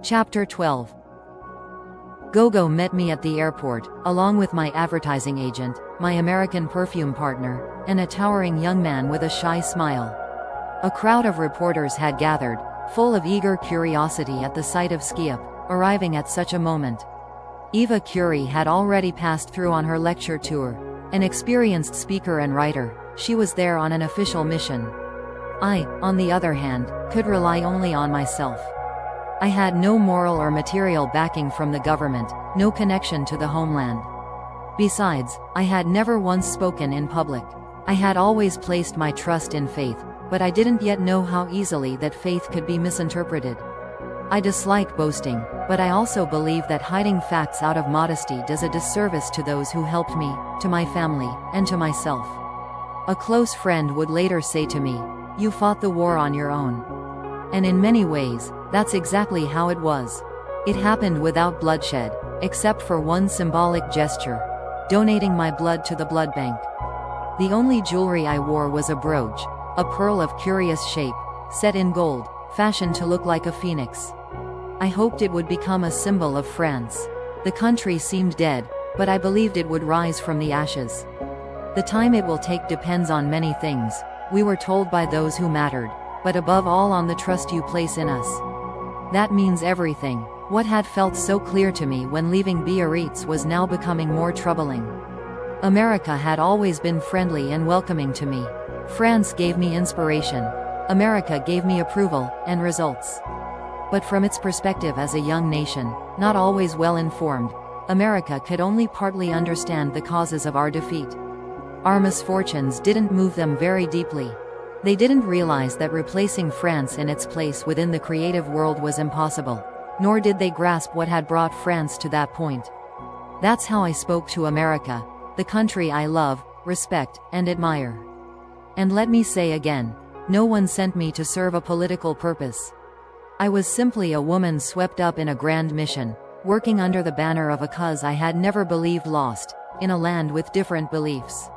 Chapter 12. Gogo met me at the airport, along with my advertising agent, my American perfume partner, and a towering young man with a shy smile. A crowd of reporters had gathered, full of eager curiosity at the sight of Skiap, arriving at such a moment. Eva Curie had already passed through on her lecture tour. An experienced speaker and writer, she was there on an official mission. I, on the other hand, could rely only on myself. I had no moral or material backing from the government, no connection to the homeland. Besides, I had never once spoken in public. I had always placed my trust in faith, but I didn't yet know how easily that faith could be misinterpreted. I dislike boasting, but I also believe that hiding facts out of modesty does a disservice to those who helped me, to my family, and to myself. A close friend would later say to me, "You fought the war on your own." And in many ways, that's exactly how it was. It happened without bloodshed, except for one symbolic gesture: donating my blood to the blood bank. The only jewelry I wore was a brooch, a pearl of curious shape, set in gold, fashioned to look like a phoenix. I hoped it would become a symbol of France. The country seemed dead, but I believed it would rise from the ashes. The time it will take depends on many things, we were told by those who mattered, but above all on the trust you place in us. That means everything. What had felt so clear to me when leaving Biarritz was now becoming more troubling. America had always been friendly and welcoming to me. France gave me inspiration. America gave me approval, and results. But from its perspective as a young nation, not always well informed, America could only partly understand the causes of our defeat. Our misfortunes didn't move them very deeply. They didn't realize that replacing France in its place within the creative world was impossible, nor did they grasp what had brought France to that point. That's how I spoke to America, the country I love, respect, and admire. And let me say again, no one sent me to serve a political purpose. I was simply a woman swept up in a grand mission, working under the banner of a cause I had never believed lost, in a land with different beliefs.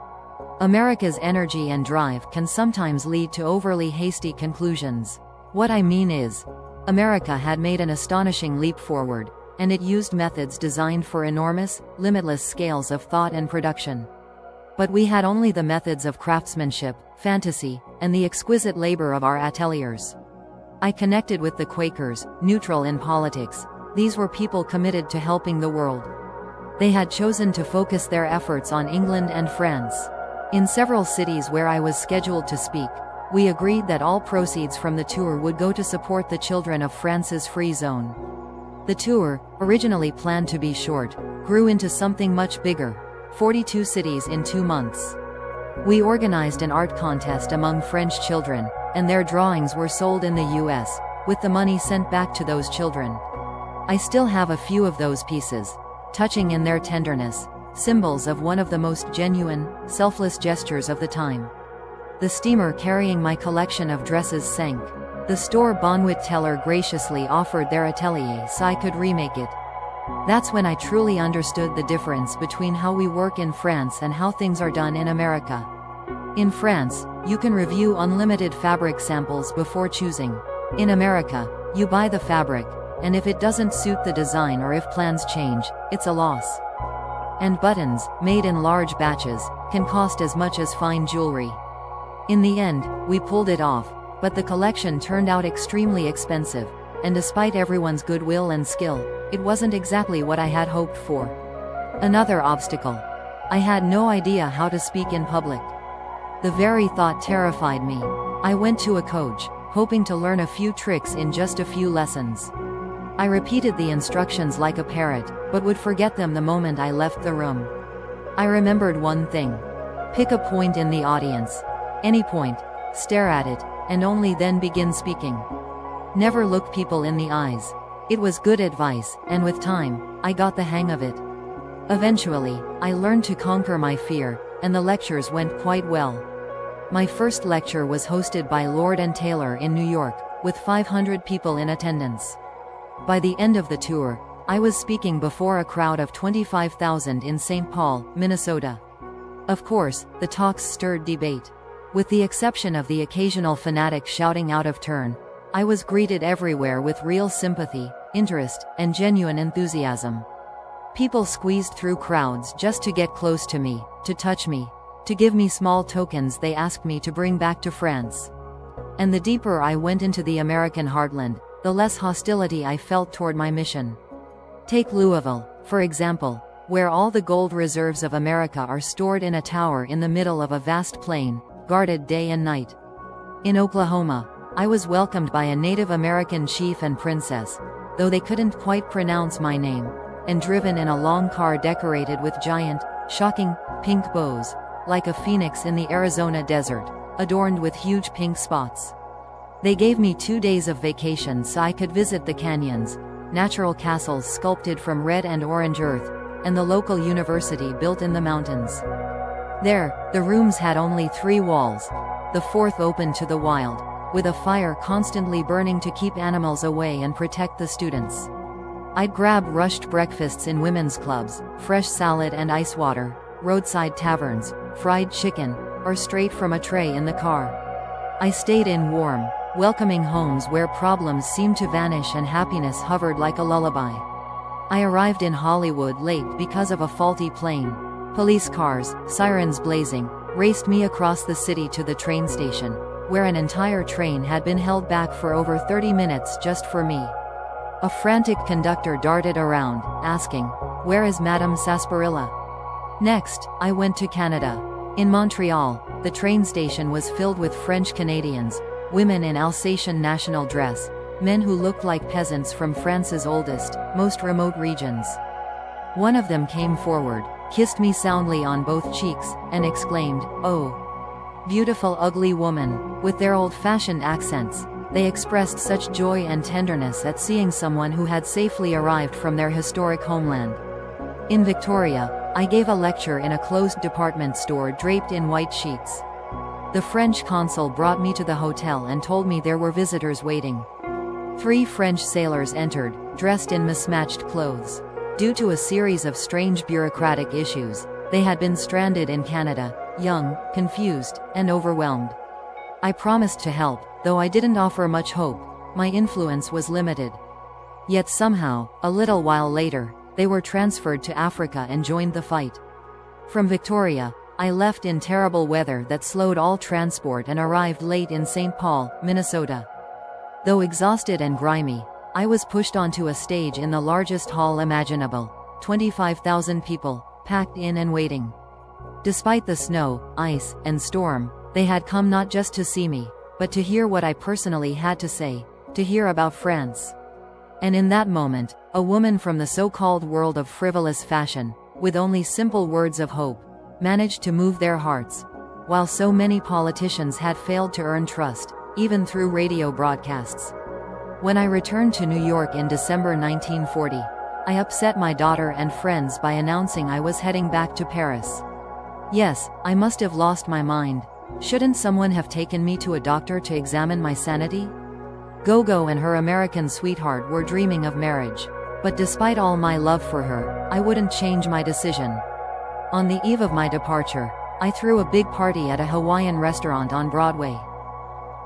America's energy and drive can sometimes lead to overly hasty conclusions. What I mean is, America had made an astonishing leap forward, and it used methods designed for enormous, limitless scales of thought and production. But we had only the methods of craftsmanship, fantasy, and the exquisite labor of our ateliers. I connected with the Quakers, neutral in politics. These were people committed to helping the world. They had chosen to focus their efforts on England and France. In several cities where I was scheduled to speak, we agreed that all proceeds from the tour would go to support the children of France's free zone. The tour, originally planned to be short, grew into something much bigger: 42 cities in 2 months. We organized an art contest among French children, and their drawings were sold in the US, with the money sent back to those children. I still have a few of those pieces, touching in their tenderness, symbols of one of the most genuine, selfless gestures of the time. The steamer carrying my collection of dresses sank. The store Bonwit teller graciously offered their atelier so I could remake it. That's when I truly understood the difference between how we work in France and how things are done in America. In France, you can review unlimited fabric samples before choosing. In America, you buy the fabric, and if it doesn't suit the design or if plans change, it's a loss. And buttons, made in large batches, can cost as much as fine jewelry. In the end, we pulled it off, but the collection turned out extremely expensive, and despite everyone's goodwill and skill, it wasn't exactly what I had hoped for. Another obstacle. I had no idea how to speak in public. The very thought terrified me. I went to a coach, hoping to learn a few tricks in just a few lessons. I repeated the instructions like a parrot, but would forget them the moment I left the room. I remembered one thing. Pick a point in the audience. Any point. Stare at it, and only then begin speaking. Never look people in the eyes. It was good advice, and with time, I got the hang of it. Eventually, I learned to conquer my fear, and the lectures went quite well. My first lecture was hosted by Lord and Taylor in New York, with 500 people in attendance. By the end of the tour, I was speaking before a crowd of 25,000 in St. Paul, Minnesota. Of course, the talks stirred debate. With the exception of the occasional fanatic shouting out of turn, I was greeted everywhere with real sympathy, interest, and genuine enthusiasm. People squeezed through crowds just to get close to me, to touch me, to give me small tokens they asked me to bring back to France. And the deeper I went into the American heartland, the less hostility I felt toward my mission. Take Louisville, for example, where all the gold reserves of America are stored in a tower in the middle of a vast plain, guarded day and night. In Oklahoma, I was welcomed by a Native American chief and princess, though they couldn't quite pronounce my name, and driven in a long car decorated with giant, shocking, pink bows, like a phoenix in the Arizona desert, adorned with huge pink spots. They gave me 2 days of vacation so I could visit the canyons, natural castles sculpted from red and orange earth, and the local university built in the mountains. There, the rooms had only 3 walls, the 4th open to the wild, with a fire constantly burning to keep animals away and protect the students. I'd grab rushed breakfasts in women's clubs, fresh salad and ice water, roadside taverns, fried chicken, or straight from a tray in the car. I stayed in warm, welcoming homes where problems seemed to vanish and happiness hovered like a lullaby. I arrived in Hollywood late because of a faulty plane. Police cars, sirens blazing, raced me across the city to the train station, where an entire train had been held back for over 30 minutes just for me. A frantic conductor darted around, asking, "Where is Madame Sarsaparilla?" Next, I went to Canada. In Montreal, the train station was filled with French Canadians, women in Alsatian national dress, men who looked like peasants from France's oldest, most remote regions. One of them came forward, kissed me soundly on both cheeks, and exclaimed, "Oh, beautiful ugly woman," with their old-fashioned accents. They expressed such joy and tenderness at seeing someone who had safely arrived from their historic homeland. In Victoria, I gave a lecture in a closed department store draped in white sheets. The French consul brought me to the hotel and told me there were visitors waiting. 3 French sailors entered, dressed in mismatched clothes. Due to a series of strange bureaucratic issues, they had been stranded in Canada, young, confused, and overwhelmed. I promised to help, though I didn't offer much hope. My influence was limited. Yet somehow, a little while later, they were transferred to Africa and joined the fight. From Victoria, I left in terrible weather that slowed all transport and arrived late in St. Paul, Minnesota. Though exhausted and grimy, I was pushed onto a stage in the largest hall imaginable, 25,000 people, packed in and waiting. Despite the snow, ice, and storm, they had come not just to see me, but to hear what I personally had to say, to hear about France. And in that moment, a woman from the so-called world of frivolous fashion, with only simple words of hope, managed to move their hearts, while so many politicians had failed to earn trust, even through radio broadcasts. When I returned to New York in December 1940, I upset my daughter and friends by announcing I was heading back to Paris. Yes, I must have lost my mind. Shouldn't someone have taken me to a doctor to examine my sanity? Gogo and her American sweetheart were dreaming of marriage. But despite all my love for her, I wouldn't change my decision. On the eve of my departure, I threw a big party at a Hawaiian restaurant on Broadway.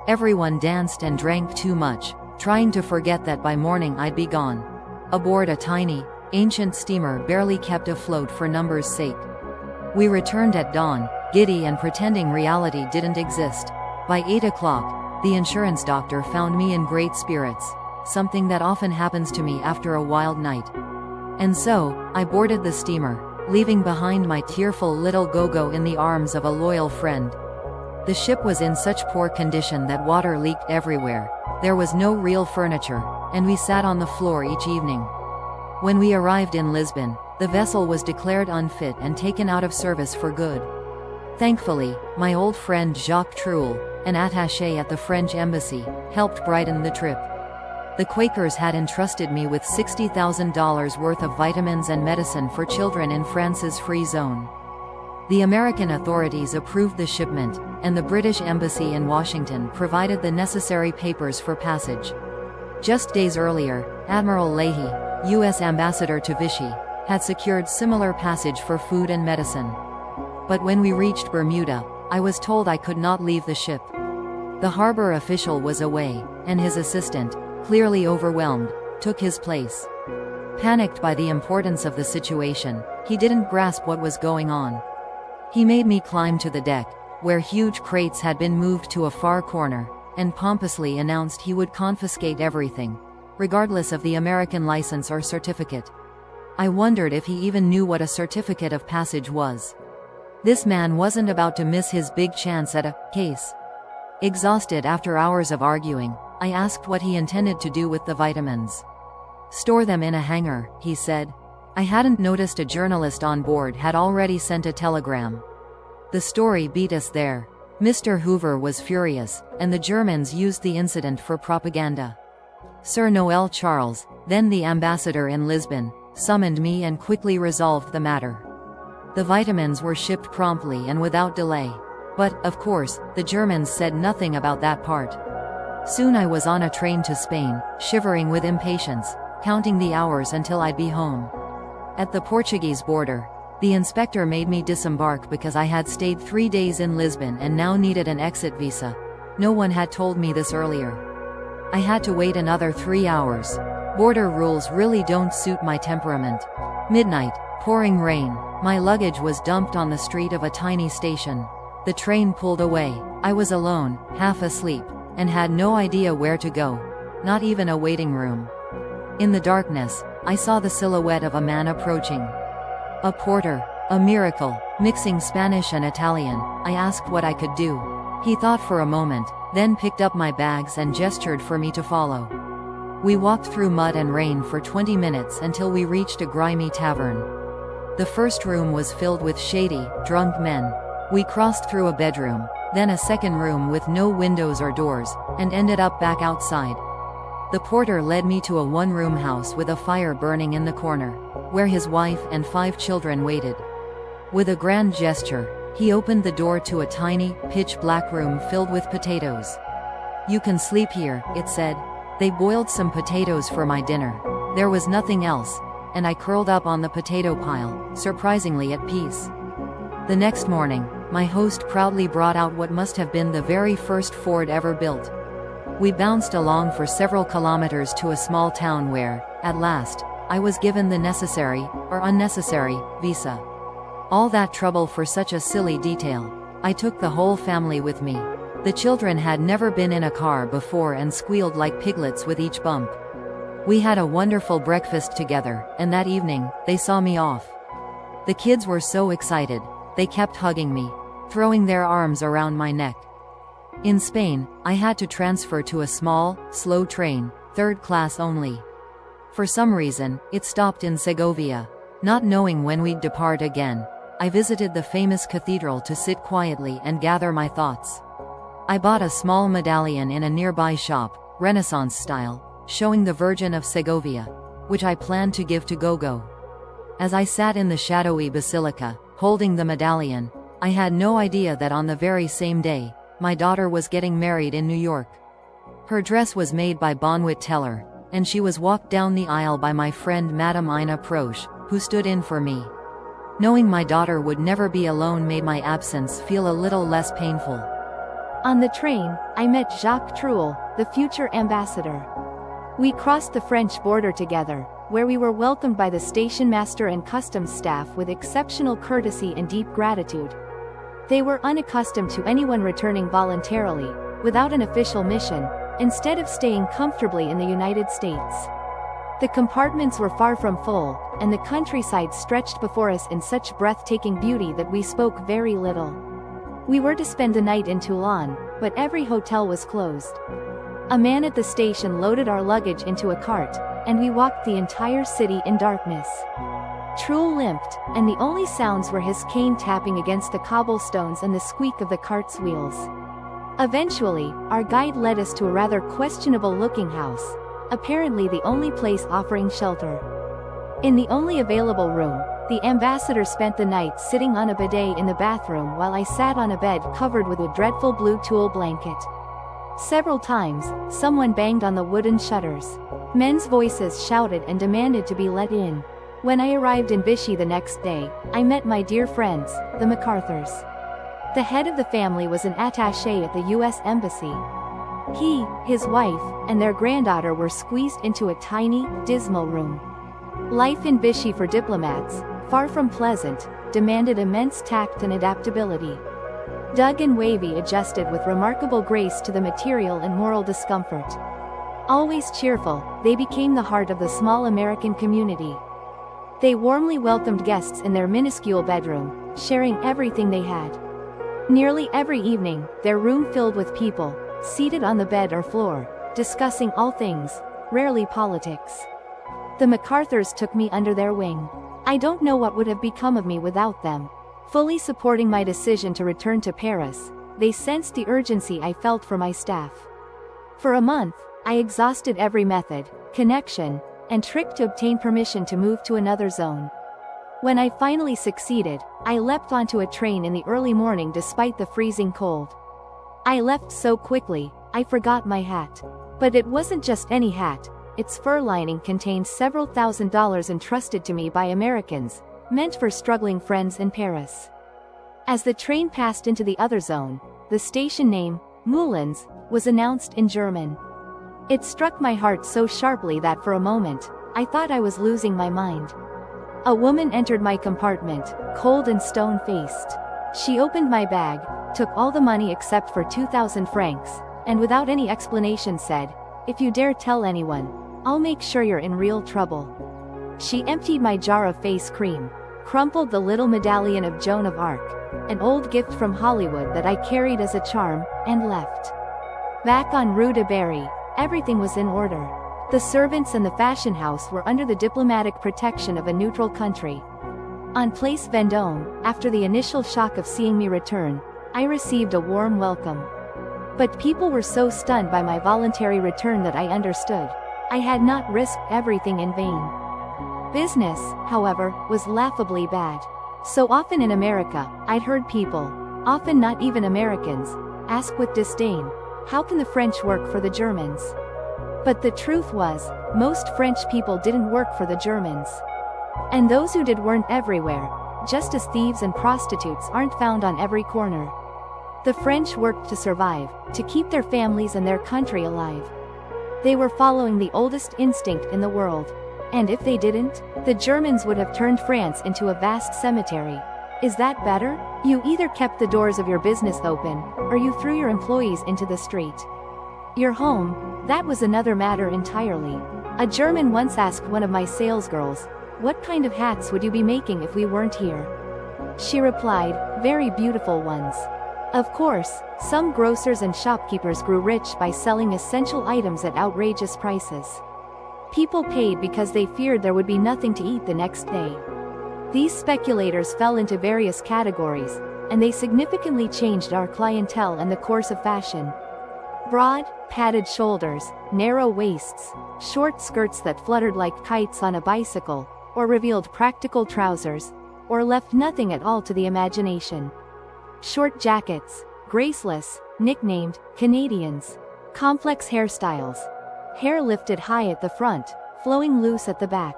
Everyone danced and drank too much, trying to forget that by morning I'd be gone. Aboard a tiny, ancient steamer barely kept afloat for numbers' sake. We returned at dawn, giddy and pretending reality didn't exist. By 8 o'clock, the insurance doctor found me in great spirits, something that often happens to me after a wild night. And so, I boarded the steamer, leaving behind my tearful little Gogo in the arms of a loyal friend. The ship was in such poor condition that water leaked everywhere. There was no real furniture, and we sat on the floor each evening. When we arrived in Lisbon, the vessel was declared unfit and taken out of service for good. Thankfully, my old friend Jacques Truel, an attaché at the French embassy, helped brighten the trip. The Quakers had entrusted me with $60,000 worth of vitamins and medicine for children in France's free zone. The American authorities approved the shipment, and the British embassy in Washington provided the necessary papers for passage. Just days earlier, Admiral Leahy, U.S. ambassador to Vichy, had secured similar passage for food and medicine. But when we reached Bermuda, I was told I could not leave the ship. The harbor official was away, and his assistant, clearly overwhelmed, took his place. Panicked by the importance of the situation, he didn't grasp what was going on. He made me climb to the deck, where huge crates had been moved to a far corner, and pompously announced he would confiscate everything, regardless of the American license or certificate. I wondered if he even knew what a certificate of passage was. This man wasn't about to miss his big chance at a case. Exhausted after hours of arguing, I asked what he intended to do with the vitamins. "Store them in a hangar," he said. I hadn't noticed a journalist on board had already sent a telegram. The story beat us there. Mr. Hoover was furious, and the Germans used the incident for propaganda. Sir Noel Charles, then the ambassador in Lisbon, summoned me and quickly resolved the matter. The vitamins were shipped promptly and without delay. But, of course, the Germans said nothing about that part. Soon I was on a train to Spain, shivering with impatience, counting the hours until I'd be home. At the Portuguese border, the inspector made me disembark because I had stayed 3 days in Lisbon and now needed an exit visa. No one had told me this earlier. I had to wait another 3 hours. Border rules really don't suit my temperament. Midnight, pouring rain, my luggage was dumped on the street of a tiny station. The train pulled away. I was alone, half asleep, and had no idea where to go. Not even a waiting room. In the darkness, I saw the silhouette of a man approaching. A porter. A miracle. Mixing Spanish and Italian, I asked what I could do. He thought for a moment, then picked up my bags and gestured for me to follow. We walked through mud and rain for 20 minutes until we reached a grimy tavern. The first room was filled with shady, drunk men. We crossed through a bedroom, then a second room with no windows or doors, and ended up back outside. The porter led me to a one-room house with a fire burning in the corner, where his wife and 5 children waited. With a grand gesture, he opened the door to a tiny, pitch-black room filled with potatoes. "You can sleep here," it said. They boiled some potatoes for my dinner. There was nothing else, and I curled up on the potato pile, surprisingly at peace. The next morning, my host proudly brought out what must have been the very first Ford ever built. We bounced along for several kilometers to a small town where, at last, I was given the necessary, or unnecessary, visa. All that trouble for such a silly detail. I took the whole family with me. The children had never been in a car before and squealed like piglets with each bump. We had a wonderful breakfast together, and that evening, they saw me off. The kids were so excited. They kept hugging me, throwing their arms around my neck. In Spain, I had to transfer to a small, slow train, 3rd class only. For some reason, it stopped in Segovia. Not knowing when we'd depart again, I visited the famous cathedral to sit quietly and gather my thoughts. I bought a small medallion in a nearby shop, Renaissance style, showing the Virgin of Segovia, which I planned to give to Gogo. As I sat in the shadowy basilica, holding the medallion, I had no idea that on the very same day, my daughter was getting married in New York. Her dress was made by Bonwit Teller, and she was walked down the aisle by my friend Madame Ina Proche, who stood in for me. Knowing my daughter would never be alone made my absence feel a little less painful. On the train, I met Jacques Truel, the future ambassador. We crossed the French border together, where we were welcomed by the station master and customs staff with exceptional courtesy and deep gratitude. They were unaccustomed to anyone returning voluntarily, without an official mission, instead of staying comfortably in the United States. The compartments were far from full, and the countryside stretched before us in such breathtaking beauty that we spoke very little. We were to spend the night in Toulon, but every hotel was closed. A man at the station loaded our luggage into a cart, and we walked the entire city in darkness. Truel limped, and the only sounds were his cane tapping against the cobblestones and the squeak of the cart's wheels. Eventually, our guide led us to a rather questionable-looking house, apparently the only place offering shelter. In the only available room, the ambassador spent the night sitting on a bidet in the bathroom while I sat on a bed covered with a dreadful blue tulle blanket. Several times, someone banged on the wooden shutters. Men's voices shouted and demanded to be let in. When I arrived in Vichy the next day, I met my dear friends, the MacArthurs. The head of the family was an attaché at the U.S. Embassy. He, his wife, and their granddaughter were squeezed into a tiny, dismal room. Life in Vichy for diplomats, far from pleasant, demanded immense tact and adaptability. Doug and Wavy adjusted with remarkable grace to the material and moral discomfort. Always cheerful, they became the heart of the small American community. They warmly welcomed guests in their minuscule bedroom, sharing everything they had. Nearly every evening, their room filled with people, seated on the bed or floor, discussing all things, rarely politics. The MacArthurs took me under their wing. I don't know what would have become of me without them. Fully supporting my decision to return to Paris, they sensed the urgency I felt for my staff. For a month, I exhausted every method, connection, and trick to obtain permission to move to another zone. When I finally succeeded, I leapt onto a train in the early morning despite the freezing cold. I left so quickly, I forgot my hat. But it wasn't just any hat, its fur lining contained several $1,000s entrusted to me by Americans, meant for struggling friends in Paris. As the train passed into the other zone, the station name, Moulins, was announced in German. It struck my heart so sharply that for a moment, I thought I was losing my mind. A woman entered my compartment, cold and stone-faced. She opened my bag, took all the money except for 2,000 francs, and without any explanation said, "If you dare tell anyone, I'll make sure you're in real trouble." She emptied my jar of face cream, crumpled the little medallion of Joan of Arc, an old gift from Hollywood that I carried as a charm, and left. Back on Rue de Berry, everything was in order. The servants and the fashion house were under the diplomatic protection of a neutral country. On Place Vendôme, after the initial shock of seeing me return, I received a warm welcome. But people were so stunned by my voluntary return that I understood. I had not risked everything in vain. Business, however, was laughably bad. So often in America, I'd heard people, often not even Americans, ask with disdain, how can the French work for the Germans? But the truth was, most French people didn't work for the Germans. And those who did weren't everywhere, just as thieves and prostitutes aren't found on every corner. The French worked to survive, to keep their families and their country alive. They were following the oldest instinct in the world. And if they didn't, the Germans would have turned France into a vast cemetery. Is that better? You either kept the doors of your business open, or you threw your employees into the street. Your home, that was another matter entirely. A German once asked one of my salesgirls, "What kind of hats would you be making if we weren't here?" She replied, "Very beautiful ones." Of course, some grocers and shopkeepers grew rich by selling essential items at outrageous prices. People paid because they feared there would be nothing to eat the next day. These speculators fell into various categories, and they significantly changed our clientele and the course of fashion. Broad, padded shoulders, narrow waists, short skirts that fluttered like kites on a bicycle, or revealed practical trousers, or left nothing at all to the imagination. Short jackets, graceless, nicknamed Canadians. Complex hairstyles. Hair lifted high at the front, flowing loose at the back.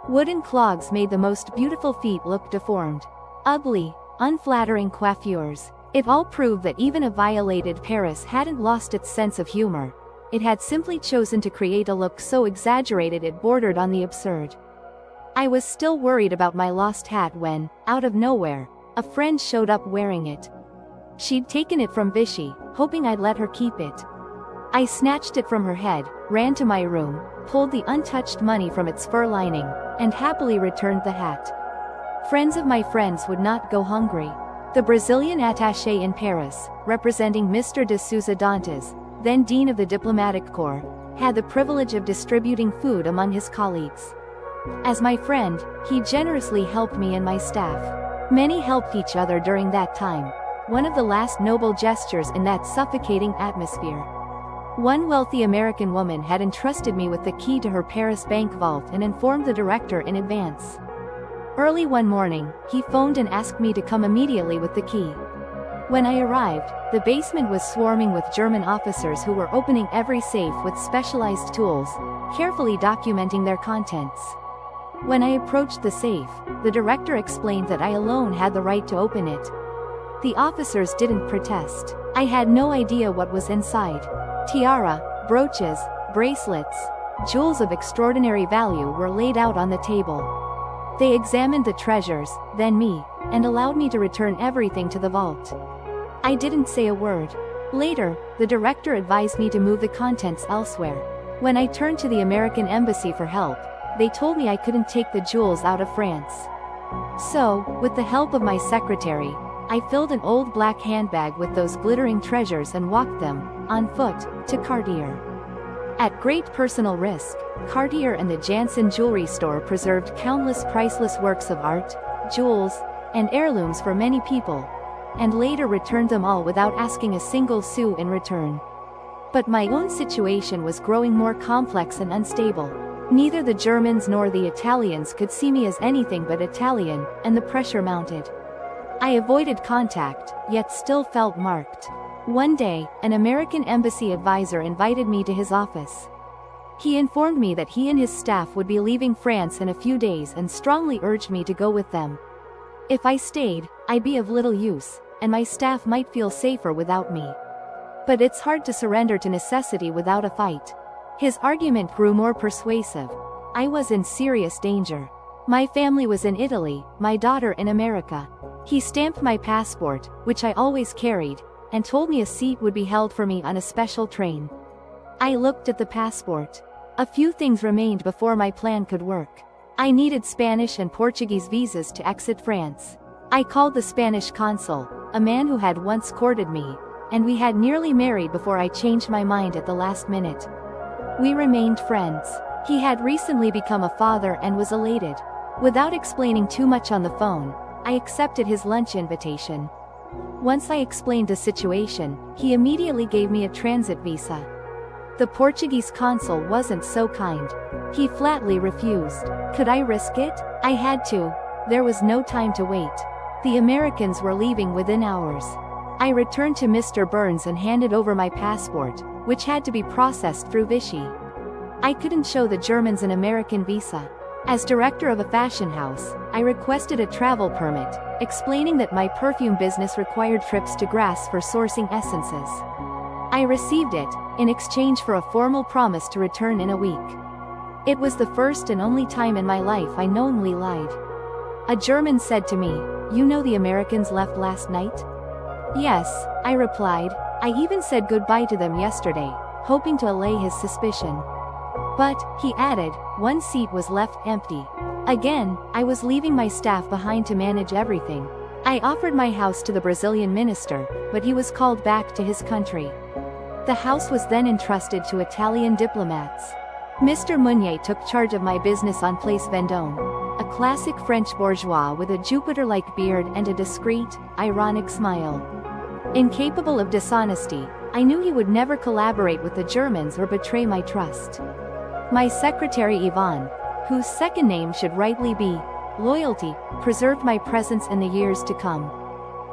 Wooden clogs made the most beautiful feet look deformed. Ugly, unflattering coiffures. It all proved that even a violated Paris hadn't lost its sense of humor. It had simply chosen to create a look so exaggerated it bordered on the absurd. I was still worried about my lost hat when, out of nowhere, a friend showed up wearing it. She'd taken it from Vichy, hoping I'd let her keep it. I snatched it from her head, ran to my room, pulled the untouched money from its fur lining, and happily returned the hat. Friends of my friends would not go hungry. The Brazilian attaché in Paris, representing Mr. de Souza Dantas, then Dean of the Diplomatic Corps, had the privilege of distributing food among his colleagues. As my friend, he generously helped me and my staff. Many helped each other during that time, one of the last noble gestures in that suffocating atmosphere. One wealthy American woman had entrusted me with the key to her Paris bank vault and informed the director in advance. Early one morning, he phoned and asked me to come immediately with the key. When I arrived, the basement was swarming with German officers who were opening every safe with specialized tools, carefully documenting their contents. When I approached the safe, the director explained that I alone had the right to open it. The officers didn't protest. I had no idea what was inside. Tiara, brooches, bracelets, jewels of extraordinary value were laid out on the table. They examined the treasures, then me, and allowed me to return everything to the vault. I didn't say a word. Later, the director advised me to move the contents elsewhere. When I turned to the American embassy for help, they told me I couldn't take the jewels out of France. So, with the help of my secretary, I filled an old black handbag with those glittering treasures and walked them, on foot, to Cartier. At great personal risk, Cartier and the Janssen jewelry store preserved countless priceless works of art, jewels, and heirlooms for many people, and later returned them all without asking a single sou in return. But my own situation was growing more complex and unstable. Neither the Germans nor the Italians could see me as anything but Italian, and the pressure mounted. I avoided contact, yet still felt marked. One day, an American embassy advisor invited me to his office. He informed me that he and his staff would be leaving France in a few days and strongly urged me to go with them. If I stayed, I'd be of little use, and my staff might feel safer without me. But it's hard to surrender to necessity without a fight. His argument grew more persuasive. I was in serious danger. My family was in Italy, my daughter in America. He stamped my passport, which I always carried, and told me a seat would be held for me on a special train. I looked at the passport. A few things remained before my plan could work. I needed Spanish and Portuguese visas to exit France. I called the Spanish consul, a man who had once courted me, and we had nearly married before I changed my mind at the last minute. We remained friends. He had recently become a father and was elated. Without explaining too much on the phone, I accepted his lunch invitation. Once I explained the situation, he immediately gave me a transit visa. The Portuguese consul wasn't so kind. He flatly refused. Could I risk it? I had to. There was no time to wait. The Americans were leaving within hours. I returned to Mr. Burns and handed over my passport, which had to be processed through Vichy. I couldn't show the Germans an American visa. As director of a fashion house, I requested a travel permit, explaining that my perfume business required trips to Grasse for sourcing essences. I received it, in exchange for a formal promise to return in a week. It was the first and only time in my life I knowingly lied. A German said to me, "You know the Americans left last night?" "Yes," I replied. I even said goodbye to them yesterday, hoping to allay his suspicion. But, he added, one seat was left empty. Again, I was leaving my staff behind to manage everything. I offered my house to the Brazilian minister, but he was called back to his country. The house was then entrusted to Italian diplomats. Mr. Meunier took charge of my business on Place Vendôme, a classic French bourgeois with a Jupiter-like beard and a discreet, ironic smile. Incapable of dishonesty, I knew he would never collaborate with the Germans or betray my trust. My secretary Yvonne, whose second name should rightly be loyalty, preserved my presence in the years to come.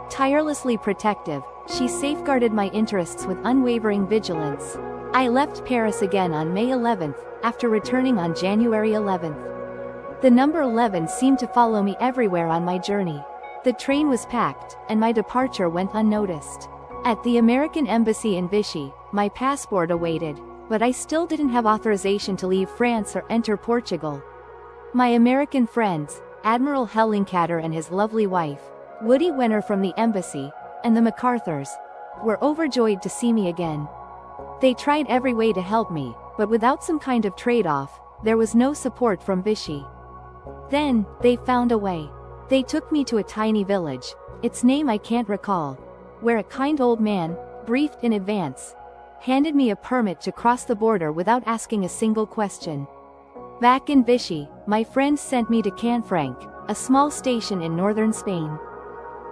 Tirelessly protective, she safeguarded my interests with unwavering vigilance. I left Paris again on May 11th, after returning on January 11th. The number 11 seemed to follow me everywhere on my journey. The train was packed, and my departure went unnoticed. At the American embassy in Vichy, my passport awaited, but I still didn't have authorization to leave France or enter Portugal. My American friends, Admiral Hellingcatter and his lovely wife, Woody Wenner from the embassy, and the MacArthurs, were overjoyed to see me again. They tried every way to help me, but without some kind of trade-off, there was no support from Vichy. Then, they found a way. They took me to a tiny village, its name I can't recall, where a kind old man, briefed in advance, handed me a permit to cross the border without asking a single question. Back in Vichy, my friends sent me to Canfranc, a small station in northern Spain.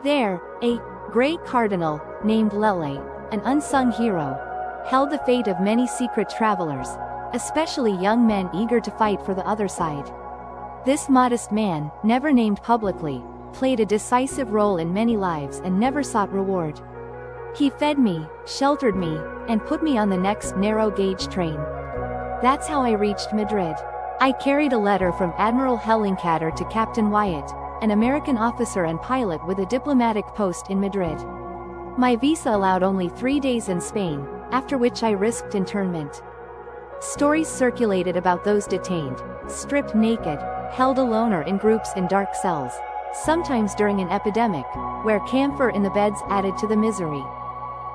There, a grey cardinal, named Lele, an unsung hero, held the fate of many secret travelers, especially young men eager to fight for the other side. This modest man, never named publicly, played a decisive role in many lives and never sought reward. He fed me, sheltered me, and put me on the next narrow-gauge train. That's how I reached Madrid. I carried a letter from Admiral Hellingcatter to Captain Wyatt, an American officer and pilot with a diplomatic post in Madrid. My visa allowed only 3 days in Spain, after which I risked internment. Stories circulated about those detained, stripped naked, held alone or in groups in dark cells, sometimes during an epidemic, where camphor in the beds added to the misery.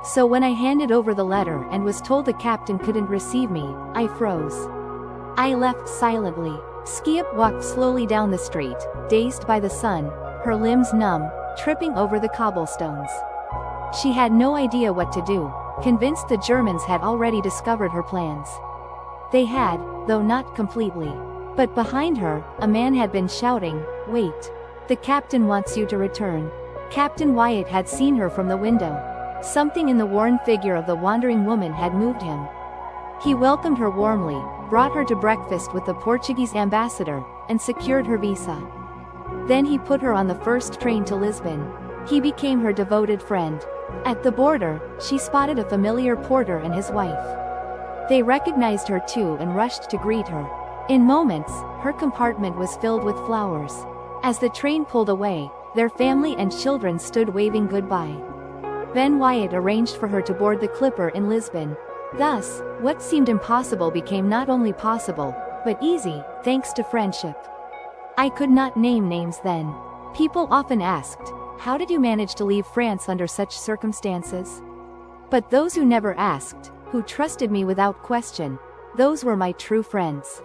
So when I handed over the letter and was told the captain couldn't receive me, I froze. I left silently. Skiap walked slowly down the street, dazed by the sun, her limbs numb, tripping over the cobblestones. She had no idea what to do, convinced the Germans had already discovered her plans. They had, though not completely. But behind her, a man had been shouting, "Wait. The captain wants you to return." Captain Wyatt had seen her from the window. Something in the worn figure of the wandering woman had moved him. He welcomed her warmly, brought her to breakfast with the Portuguese ambassador, and secured her visa. Then he put her on the first train to Lisbon. He became her devoted friend. At the border, she spotted a familiar porter and his wife. They recognized her too and rushed to greet her. In moments, her compartment was filled with flowers. As the train pulled away, their family and children stood waving goodbye. Then Wyatt arranged for her to board the clipper in Lisbon. Thus, what seemed impossible became not only possible, but easy, thanks to friendship. I could not name names then. People often asked, "How did you manage to leave France under such circumstances?" But those who never asked, who trusted me without question, those were my true friends.